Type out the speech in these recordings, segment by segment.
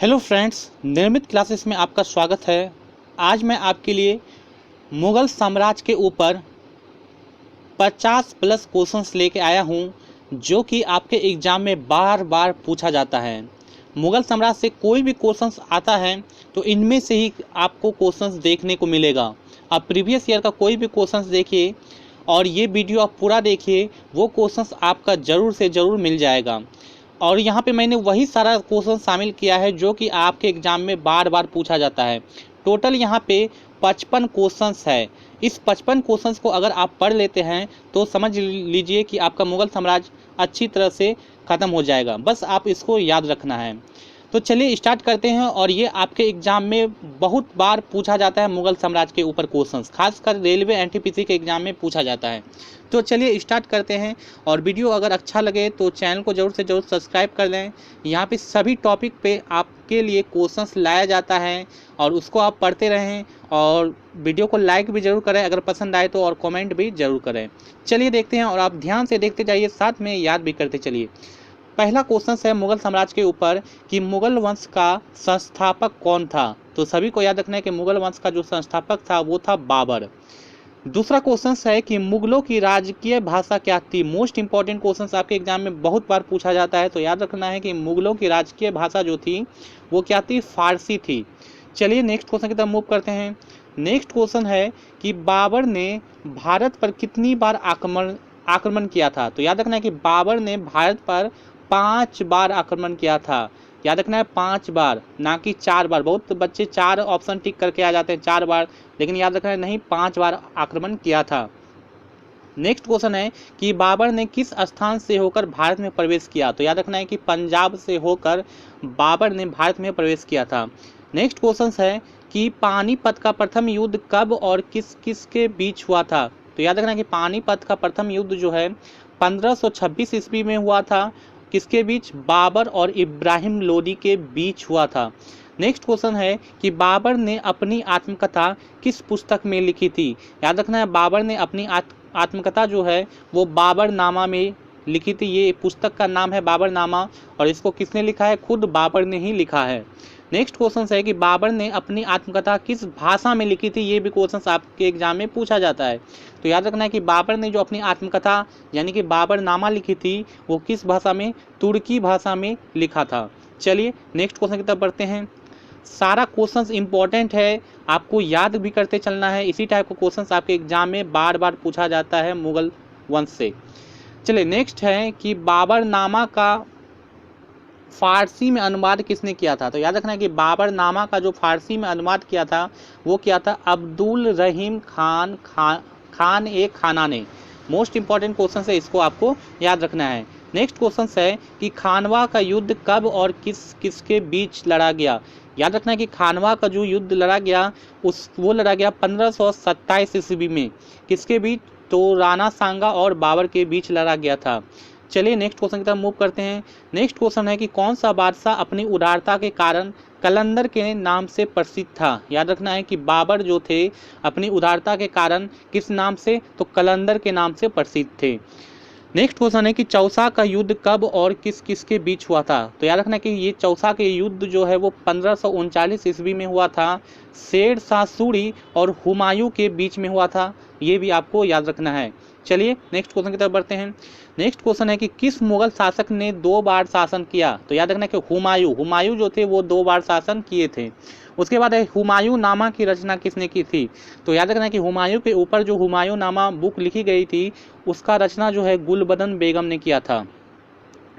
Hello friends, निर्मित classes में आपका स्वागत है। आज मैं आपके लिए मुग़ल साम्राज्य के ऊपर 50 प्लस क्वेश्चंस लेके आया हूं, जो कि आपके एग्ज़ाम में बार बार पूछा जाता है। मुग़ल साम्राज्य से कोई भी क्वेश्चंस आता है तो इनमें से ही आपको क्वेश्चंस देखने को मिलेगा। आप प्रीवियस ईयर का कोई भी क्वेश्चंस देखिए और ये वीडियो आप पूरा देखिए, वो क्वेश्चंस आपका ज़रूर से ज़रूर मिल जाएगा। और यहाँ पे मैंने वही सारा क्वेश्चन शामिल किया है जो कि आपके एग्ज़ाम में बार बार पूछा जाता है। टोटल यहाँ पे 55 क्वेश्चंस है। इस 55 क्वेश्चंस को अगर आप पढ़ लेते हैं तो समझ लीजिए कि आपका मुग़ल साम्राज्य अच्छी तरह से ख़त्म हो जाएगा। बस आप इसको याद रखना है। तो चलिए स्टार्ट करते हैं। और ये आपके एग्ज़ाम में बहुत बार पूछा जाता है, मुग़ल साम्राज्य के ऊपर क्वेश्चंस खासकर रेलवे एनटीपीसी के एग्ज़ाम में पूछा जाता है। तो चलिए स्टार्ट करते हैं। और वीडियो अगर अच्छा लगे तो चैनल को ज़रूर से ज़रूर सब्सक्राइब कर लें। यहाँ पे सभी टॉपिक पे आपके लिए क्वेश्चंस लाया जाता है और उसको आप पढ़ते रहें। और वीडियो को लाइक भी ज़रूर करें अगर पसंद आए तो, और कमेंट भी ज़रूर करें। चलिए देखते हैं और आप ध्यान से देखते जाइए, साथ में याद भी करते चलिए। पहला क्वेश्चन है मुग़ल साम्राज्य के ऊपर कि मुग़ल वंश का संस्थापक कौन था। तो सभी को याद रखना है कि मुग़ल वंश का जो संस्थापक था वो था बाबर। दूसरा क्वेश्चन है कि मुग़लों की राजकीय भाषा क्या थी। मोस्ट इंपॉर्टेंट क्वेश्चन आपके एग्जाम में बहुत बार पूछा जाता है, तो याद रखना है कि मुग़लों की राजकीय भाषा जो थी वो क्या थी, फारसी थी। चलिए नेक्स्ट क्वेश्चन की तरफ मूव करते हैं। नेक्स्ट क्वेश्चन है कि बाबर ने भारत पर कितनी बार आक्रमण किया था। तो याद रखना है कि बाबर ने भारत पर 5 बार आक्रमण किया था। याद रखना है 5 बार, ना कि 4 बार। बहुत बच्चे 4 ऑप्शन टिक करके आ जाते हैं 4 बार, लेकिन याद रखना है नहीं, 5 बार आक्रमण किया था। नेक्स्ट क्वेश्चन है कि बाबर ने किस स्थान से होकर भारत में प्रवेश किया। तो याद रखना है कि पंजाब से होकर बाबर ने भारत में प्रवेश किया था। नेक्स्ट क्वेश्चन है कि पानीपत का प्रथम युद्ध कब और किस किस के बीच हुआ था। तो याद रखना कि पानीपत का प्रथम युद्ध जो है 1526 ईस्वी में हुआ था। किसके बीच, बाबर और इब्राहिम लोदी के बीच हुआ था। नेक्स्ट क्वेश्चन है कि बाबर ने अपनी आत्मकथा किस पुस्तक में लिखी थी। याद रखना है बाबर ने अपनी आत्मकथा जो है वो बाबरनामा में लिखी थी। ये पुस्तक का नाम है बाबरनामा, और इसको किसने लिखा है, खुद बाबर ने ही लिखा है। नेक्स्ट क्वेश्चन है कि बाबर ने अपनी आत्मकथा किस भाषा में लिखी थी। ये भी क्वेश्चन आपके एग्जाम में पूछा जाता है। तो याद रखना है कि बाबर ने जो अपनी आत्मकथा यानी कि बाबरनामा लिखी थी वो किस भाषा में, तुर्की भाषा में लिखा था। चलिए नेक्स्ट क्वेश्चन की तरफ बढ़ते हैं। सारा क्वेश्चंस इंपॉर्टेंट है, आपको याद भी करते चलना है। इसी टाइप का क्वेश्चंस आपके एग्जाम में बार बार पूछा जाता है मुग़ल वंश से। चलिए नेक्स्ट है कि बाबरनामा का फारसी में अनुवाद किसने किया था। तो याद रखना है कि बाबरनामा का जो फारसी में अनुवाद किया था वो किया था अब्दुल रहीम खान ए खाना ने। मोस्ट इंपॉर्टेंट क्वेश्चन है, इसको आपको याद रखना है। नेक्स्ट क्वेश्चन है कि खानवा का युद्ध कब और किसके बीच लड़ा गया। याद रखना है कि खानवा का जो युद्ध लड़ा गया वो लड़ा गया 1527 ईस्वी में। किसके बीच, तो राणा सांगा और बाबर के बीच लड़ा गया था। चलिए नेक्स्ट क्वेश्चन की तरफ मूव करते हैं। नेक्स्ट क्वेश्चन है कि कौन सा बादशाह अपनी उदारता के कारण कलंदर के नाम से प्रसिद्ध था। याद रखना है कि बाबर जो थे अपनी उदारता के कारण किस नाम से, तो कलंदर के नाम से प्रसिद्ध थे। नेक्स्ट क्वेश्चन है कि चौसा का युद्ध कब और किस किस के बीच हुआ था। तो याद रखना है कि ये चौसा के युद्ध जो है वो 1539 ईस्वी में हुआ था। शेर शाह सूरी और हुमायूं के बीच में हुआ था, ये भी आपको याद रखना है। चलिए नेक्स्ट क्वेश्चन की तरफ बढ़ते हैं। नेक्स्ट क्वेश्चन है कि किस मुगल शासक ने 2 बार शासन किया। तो याद रखना है कि हुमायूं जो थे वो 2 बार शासन किए थे। उसके बाद हुमायूं नामा की रचना किसने की थी। तो याद रखना है कि हुमायूं के ऊपर जो हुमायूं नामा बुक लिखी गई थी उसका रचना जो है गुलबदन बेगम ने किया था।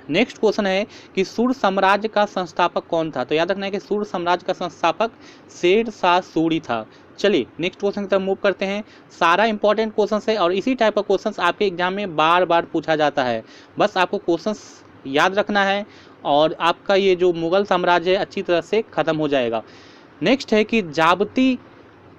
नेक्स्ट क्वेश्चन है कि सूर साम्राज्य का संस्थापक कौन था। तो याद रखना है कि सूर साम्राज्य का संस्थापक शेर शाह सूरी था। चलिए नेक्स्ट क्वेश्चन की तरफ मूव करते हैं। सारा इंपॉर्टेंट क्वेश्चन है और इसी टाइप का क्वेश्चन आपके एग्जाम में बार बार पूछा जाता है। बस आपको क्वेश्चन याद रखना है और आपका ये जो मुग़ल साम्राज्य है अच्छी तरह से खत्म हो जाएगा। नेक्स्ट है कि जाबती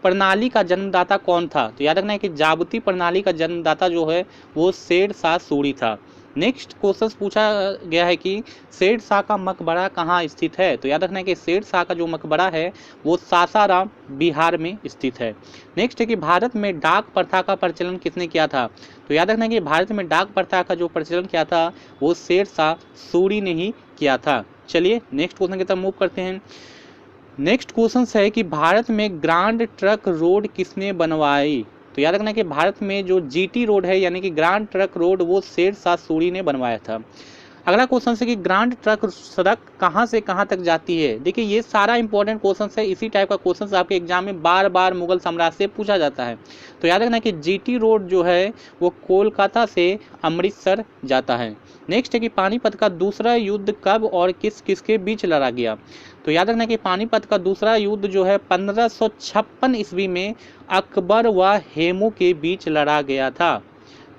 प्रणाली का जन्मदाता कौन था। तो याद रखना है कि जाबती प्रणाली का जन्मदाता जो है वो शेर शाह सूरी था। नेक्स्ट क्वेश्चन पूछा गया है कि शेर शाह का मकबरा कहाँ स्थित है। तो याद रखना है कि शेर शाह का जो मकबरा है वो सासाराम बिहार में स्थित है। नेक्स्ट है कि भारत में डाक प्रथा का प्रचलन किसने किया था। तो याद रखना है कि भारत में डाक प्रथा का जो प्रचलन किया था वो शेर शाह सूरी ने ही किया था। चलिए नेक्स्ट क्वेश्चन की तरफ मूव करते हैं। नेक्स्ट क्वेश्चन है कि भारत में ग्रांड ट्रक रोड किसने बनवाई? तो याद रखना कि भारत में जो जीटी रोड है यानी कि ग्रांड ट्रक रोड वो शेरशाह सूरी ने बनवाया था। अगला क्वेश्चन है कि ग्रांड ट्रक सड़क कहाँ से कहाँ तक जाती है? देखिए ये सारा इंपॉर्टेंट क्वेश्चन है, इसी टाइप का क्वेश्चन आपके एग्जाम में बार बार मुगल साम्राज्य से पूछा जाता है। तो याद रखना कि जीटी रोड जो है वो कोलकाता से अमृतसर जाता है। नेक्स्ट है कि पानीपत का दूसरा युद्ध कब और किस किसके बीच लड़ा गया? तो याद रखना कि पानीपत का दूसरा युद्ध जो है 1556 ईस्वी में अकबर व हेमू के बीच लड़ा गया था।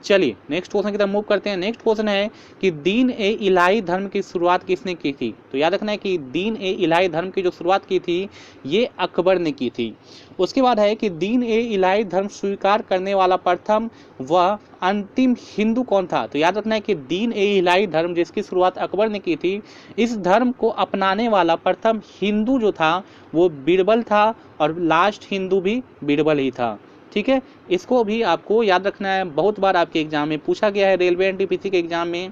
चलिए नेक्स्ट क्वेश्चन की तरफ मूव करते हैं। नेक्स्ट क्वेश्चन है कि दीन ए इलाही धर्म की शुरुआत किसने की थी? तो याद रखना है कि दीन ए इलाही धर्म की जो शुरुआत की थी ये अकबर ने की थी। उसके बाद है कि दीन ए इलाही धर्म स्वीकार करने वाला प्रथम व अंतिम हिंदू कौन था? तो याद रखना है कि दीन ए इलाही धर्म जिसकी शुरुआत अकबर ने की थी, इस धर्म को अपनाने वाला प्रथम हिंदू जो था वो बीरबल था और लास्ट हिंदू भी बीरबल ही था। ठीक है, इसको भी आपको याद रखना है, बहुत बार आपके एग्जाम में पूछा गया है, रेलवे एनटीपीसी के एग्जाम में।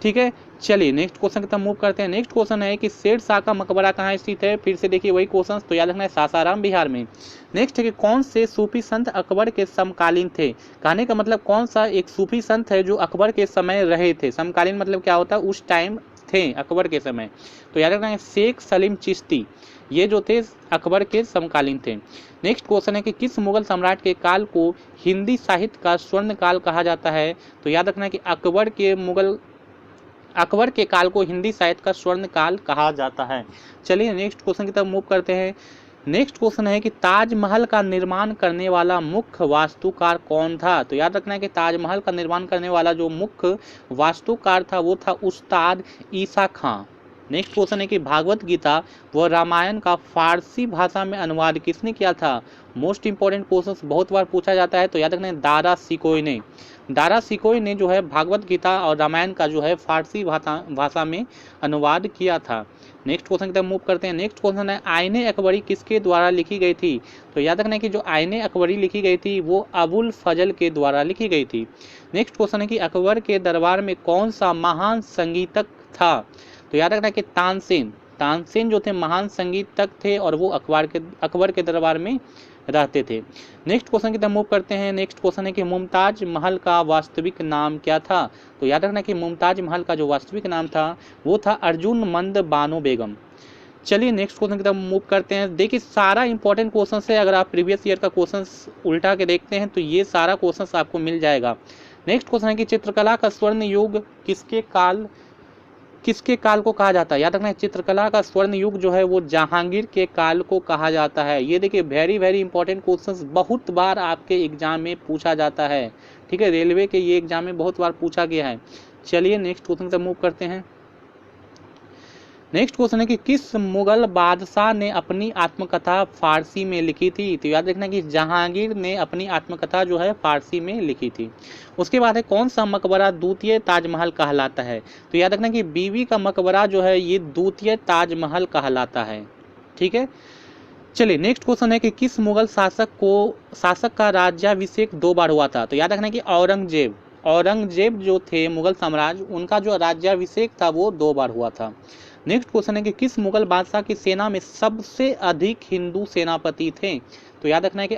ठीक है, चलिए नेक्स्ट क्वेश्चन की तरफ मूव करते हैं। नेक्स्ट क्वेश्चन है कि शेरशाह का मकबरा कहाँ स्थित है? फिर से देखिए वही क्वेश्चन, तो याद रखना है सासाराम बिहार में। नेक्स्ट है कि कौन से सूफी संत अकबर के समकालीन थे? कहने का मतलब कौन सा एक सूफी संत है जो अकबर के समय रहे थे? समकालीन मतलब क्या होता है? उस टाइम थे अकबर के समय। तो याद रखना है शेख सलीम चिश्ती, ये जो थे अकबर के समकालीन थे। नेक्स्ट क्वेश्चन है कि किस मुगल सम्राट के काल को हिंदी साहित्य का स्वर्ण काल कहा जाता है? तो याद रखना है कि अकबर के काल को हिंदी साहित्य का स्वर्ण काल कहा जाता है। चलिए नेक्स्ट क्वेश्चन की तरफ मूव करते हैं। नेक्स्ट क्वेश्चन है कि ताजमहल का निर्माण करने वाला मुख्य वास्तुकार कौन था? तो याद रखना है कि ताजमहल का निर्माण करने वाला जो मुख्य वास्तुकार था वो था उस्ताद ईसा खां। नेक्स्ट क्वेश्चन है कि भागवत गीता व रामायण का फारसी भाषा में अनुवाद किसने किया था? मोस्ट इंपॉर्टेंट क्वेश्चन बहुत बार पूछा जाता है, तो याद रखना है दारा सिकोई ने। दारा सिकोई ने जो है भागवत गीता और रामायण का जो है फारसी भाषा में अनुवाद किया था। नेक्स्ट क्वेश्चन की तरफ मूव करते हैं। नेक्स्ट क्वेश्चन है आईने अकबरी किसके द्वारा लिखी गई थी? तो याद रखना है कि जो आईने अकबरी लिखी गई थी वो अबुल फजल के द्वारा लिखी गई थी। नेक्स्ट क्वेश्चन है कि अकबर के दरबार में कौन सा महान संगीतक था? तो याद रखना है कि तानसेन जो थे महान संगीतक थे और वो अकबर के दरबार में रहते थे। नेक्स्ट क्वेश्चन की तरफ मूव करते हैं। नेक्स्ट क्वेश्चन है कि मुमताज महल का वास्तविक नाम क्या था? तो याद रखना कि मुमताज महल का जो वास्तविक नाम था वो था अर्जुन मंद बानो बेगम। चलिए नेक्स्ट क्वेश्चन की तरफ मूव करते हैं। देखिए सारा इंपॉर्टेंट क्वेश्चन है, अगर आप प्रीवियस ईयर का क्वेश्चन उल्टा के देखते हैं तो ये सारा क्वेश्चन आपको मिल जाएगा। नेक्स्ट क्वेश्चन है कि चित्रकला का स्वर्ण युग किसके काल को कहा जाता है? याद रखना है चित्रकला का स्वर्ण युग जो है वो जहांगीर के काल को कहा जाता है। ये देखिए वेरी वेरी इंपॉर्टेंट क्वेश्चंस बहुत बार आपके एग्जाम में पूछा जाता है। ठीक है, रेलवे के ये एग्जाम में बहुत बार पूछा गया है। चलिए नेक्स्ट क्वेश्चन से मूव करते हैं। नेक्स्ट क्वेश्चन है कि किस मुगल बादशाह ने अपनी आत्मकथा फारसी में लिखी थी? तो याद रखना कि जहांगीर ने अपनी आत्मकथा जो है फारसी में लिखी थी। उसके बाद है कौन सा मकबरा द्वितीय ताजमहल कहलाता है? तो याद रखना कि बीवी का मकबरा जो है ये द्वितीय ताजमहल कहलाता है। ठीक है, चलिए नेक्स्ट क्वेश्चन है कि किस मुगल शासक का राज्याभिषेक 2 बार हुआ था? तो याद रखना कि औरंगजेब जो थे मुगल साम्राज्य उनका जो राज्याभिषेक था वो 2 बार हुआ था। नेक्स्ट क्वेश्चन है कि किस मुगल बादशाह की सेना में सबसे अधिक हिंदू सेनापति थे? तो याद रखना है कि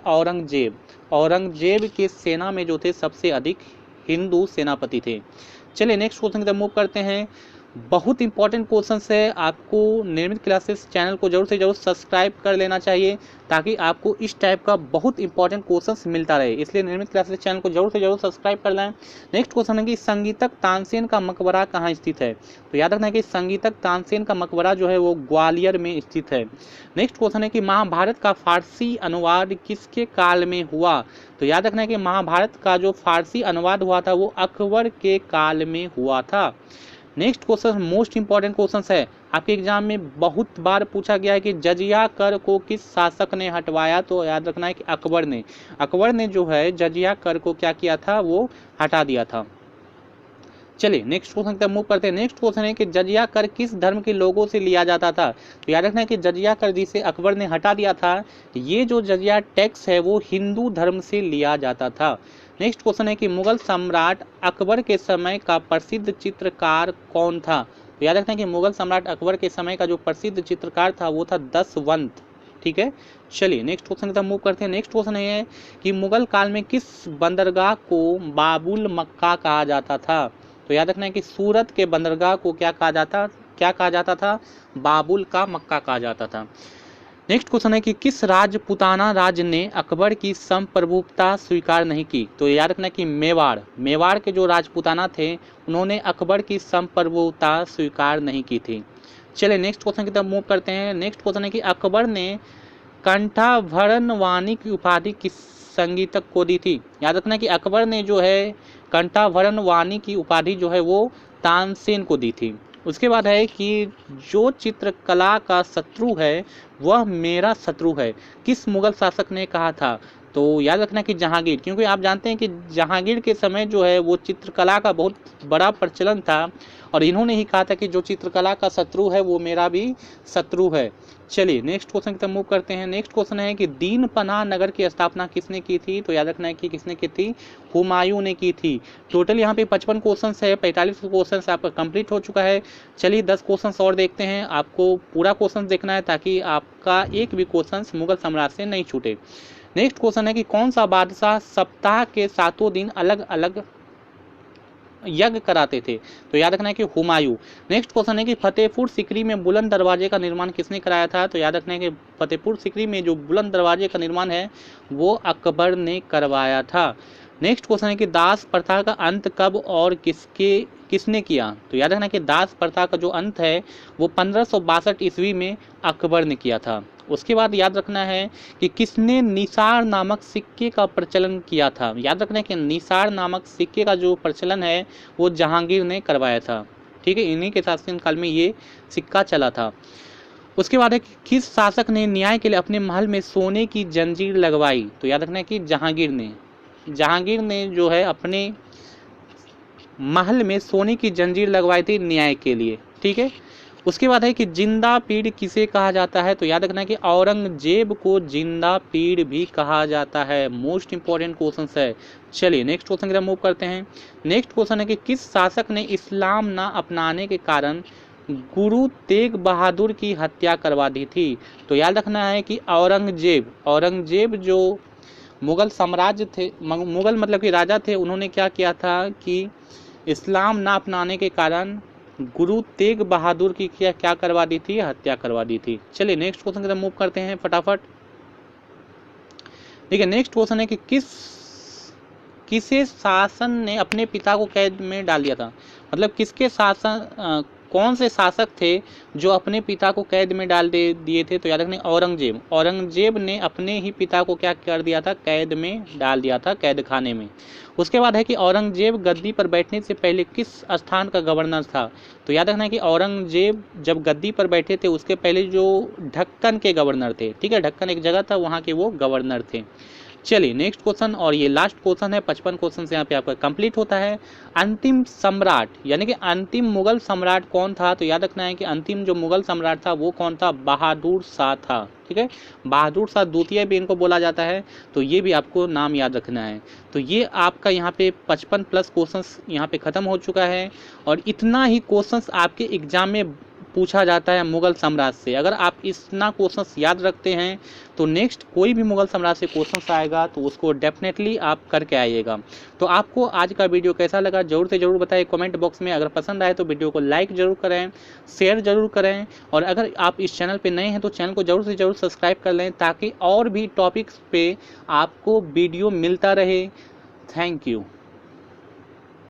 औरंगजेब के सेना में जो थे सबसे अधिक हिंदू सेनापति थे। चलिए नेक्स्ट क्वेश्चन की तरफ मूव करते हैं। बहुत इंपॉर्टेंट क्वेश्चन है, आपको निर्मित क्लासेस चैनल को जरूर से जरूर सब्सक्राइब कर लेना चाहिए ताकि आपको इस टाइप का बहुत इंपॉर्टेंट क्वेश्चंस मिलता रहे, इसलिए निर्मित क्लासेस चैनल को जरूर से जरूर सब्सक्राइब कर लें। नेक्स्ट क्वेश्चन है कि संगीतक तानसेन का मकबरा कहाँ स्थित है? तो याद रखना है कि संगीतक तानसेन का मकबरा जो है वो ग्वालियर में स्थित है। नेक्स्ट क्वेश्चन है कि महाभारत का फारसी अनुवाद किसके काल में हुआ? तो याद रखना है कि महाभारत का जो फारसी अनुवाद हुआ था वो अकबर के काल में हुआ था। Next question most important question है, आपके एग्जाम में बहुत बार पूछा गया है कि जजिया कर को किस शासक ने हटवाया? तो याद रखना है कि अकबर ने जो है जजिया कर को क्या किया था, वो हटा दिया था। चलिए नेक्स्ट क्वेश्चन की तरफ मूव करते हैं। नेक्स्ट क्वेश्चन है कि जजिया कर किस धर्म के लोगों से लिया जाता था? तो याद रखना है कि जजिया कर जिसे अकबर ने हटा दिया था, ये जो जजिया टैक्स है वो हिंदू धर्म से लिया जाता था। नेक्स्ट क्वेश्चन है कि मुगल सम्राट अकबर के समय का प्रसिद्ध चित्रकार कौन था? तो याद रखना कि मुगल सम्राट अकबर के समय का जो प्रसिद्ध चित्रकार था वो था दसवंत। ठीक है, चलिए नेक्स्ट क्वेश्चन की तरफ मूव करते हैं। नेक्स्ट क्वेश्चन ये है कि मुगल काल में किस बंदरगाह को बाबुल मक्का कहा जाता था? तो याद रखना है कि सूरत के बंदरगाह को क्या कहा जाता था? बाबुल का मक्का कहा जाता था। नेक्स्ट क्वेश्चन है कि किस राजपूताना राज्य ने अकबर की संप्रभुता स्वीकार नहीं की? तो याद रखना कि मेवाड़ के जो राजपूताना थे उन्होंने अकबर की संप्रभुता स्वीकार नहीं की थी। चलिए नेक्स्ट क्वेश्चन की तरफ मूव करते हैं। नेक्स्ट क्वेश्चन है कि अकबर ने कंठाभरण वाणी की उपाधि किस संगीतक को दी थी? याद रखना कि अकबर ने जो है कंठाभरण वाणी की उपाधि जो है वो तानसेन को दी थी। उसके बाद है कि जो चित्रकला का शत्रु है वह मेरा शत्रु है, किस मुगल शासक ने कहा था? तो याद रखना कि जहांगीर, क्योंकि आप जानते हैं कि जहांगीर के समय जो है वो चित्रकला का बहुत बड़ा प्रचलन था और इन्होंने ही कहा था कि जो चित्रकला का शत्रु है वो मेरा भी शत्रु है। चलिए नेक्स्ट क्वेश्चन की तरफ मूव करते हैं। नेक्स्ट क्वेश्चन है कि दीन पनाह नगर की स्थापना किसने की थी? तो याद रखना है कि किसने की थी? हुमायूं ने की थी। टोटल यहाँ पे 55 क्वेश्चन है, 45 क्वेश्चन आपका कंप्लीट हो चुका है। चलिए 10 क्वेश्चन और देखते हैं। आपको पूरा क्वेश्चन देखना है ताकि आपका एक भी क्वेश्चन मुगल सम्राट से नहीं छूटे। नेक्स्ट क्वेश्चन है कि कौन सा बादशाह सप्ताह के 7 दिन अलग अलग यज्ञ कराते थे? तो याद रखना है कि हुमायूं। नेक्स्ट क्वेश्चन है कि फतेहपुर सीकरी में बुलंद दरवाजे का निर्माण किसने कराया था? तो याद रखना है कि फतेहपुर सीकरी में जो बुलंद दरवाजे का निर्माण है वो अकबर ने करवाया था। नेक्स्ट क्वेश्चन है कि दास प्रथा का अंत कब और किसने किया? तो याद रखना कि दास प्रथा का जो अंत है वो 1562 ईस्वी में अकबर ने किया था। उसके बाद याद रखना है कि किसने निसार नामक सिक्के का प्रचलन किया था? याद रखना है कि निसार नामक सिक्के का जो प्रचलन है वो जहांगीर ने करवाया था। ठीक है, इन्हीं के शासनकाल में ये सिक्का चला था। उसके बाद है कि किस शासक ने न्याय के लिए अपने महल में सोने की जंजीर लगवाई? तो याद रखना है कि जहांगीर ने जो है अपने महल में सोने की जंजीर लगवाई थी न्याय के लिए। ठीक है, उसके बाद है कि जिंदा पीड़ किसे कहा जाता है? तो याद रखना है कि औरंगजेब को जिंदा पीड़ भी कहा जाता है। मोस्ट इंपॉर्टेंट क्वेश्चन है। चलिए नेक्स्ट क्वेश्चन की तरफ मूव करते हैं। नेक्स्ट क्वेश्चन है कि किस शासक ने इस्लाम ना अपनाने के कारण गुरु तेग बहादुर की हत्या करवा दी थी? तो याद रखना है कि औरंगजेब जो मुगल साम्राज्य थे, मुगल मतलब कि राजा थे, उन्होंने क्या किया था कि इस्लाम ना अपनाने के कारण गुरु तेग बहादुर की क्या करवा दी थी? हत्या करवा दी थी। चलिए नेक्स्ट क्वेश्चन की तरफ मूव करते हैं फटाफट। देखिए नेक्स्ट क्वेश्चन है कि किसे शासन ने अपने पिता को कैद में डाल दिया था? मतलब किसके शासन कौन से शासक थे जो अपने पिता को कैद में डाल दिए थे? तो याद रखना औरंगजेब ने अपने ही पिता को क्या कर दिया था? कैद में डाल दिया था, कैद खाने में। उसके बाद है कि औरंगजेब गद्दी पर बैठने से पहले किस स्थान का गवर्नर था? तो याद रखना है कि औरंगजेब जब गद्दी पर बैठे थे उसके पहले जो ढक्कन के गवर्नर थे, ठीक है, ढक्कन एक जगह था, वहाँ के वो गवर्नर थे। चलिए नेक्स्ट क्वेश्चन और ये लास्ट क्वेश्चन है। 55 क्वेश्चन यहाँ पे आपका कंप्लीट होता है। अंतिम सम्राट यानी कि अंतिम मुगल सम्राट कौन था? तो याद रखना है कि अंतिम जो मुगल सम्राट था वो कौन था? बहादुर शाह था। ठीक है, बहादुर शाह द्वितीय भी इनको बोला जाता है, तो ये भी आपको नाम याद रखना है। तो ये आपका यहाँ पे 55 प्लस क्वेश्चंस यहाँ पे खत्म हो चुका है और इतना ही क्वेश्चंस आपके एग्जाम में पूछा जाता है मुगल सम्राट से। अगर आप इतना क्वेश्चंस याद रखते हैं तो नेक्स्ट कोई भी मुगल सम्राट से क्वेश्चंस आएगा तो उसको डेफिनेटली आप करके आइएगा। तो आपको आज का वीडियो कैसा लगा जरूर से जरूर बताइए कमेंट बॉक्स में। अगर पसंद आए तो वीडियो को लाइक जरूर करें, शेयर जरूर करें और अगर आप इस चैनल पे नए हैं तो चैनल को जरूर से जरूर सब्सक्राइब कर लें ताकि और भी टॉपिक्स पे आपको वीडियो मिलता रहे। Thank you.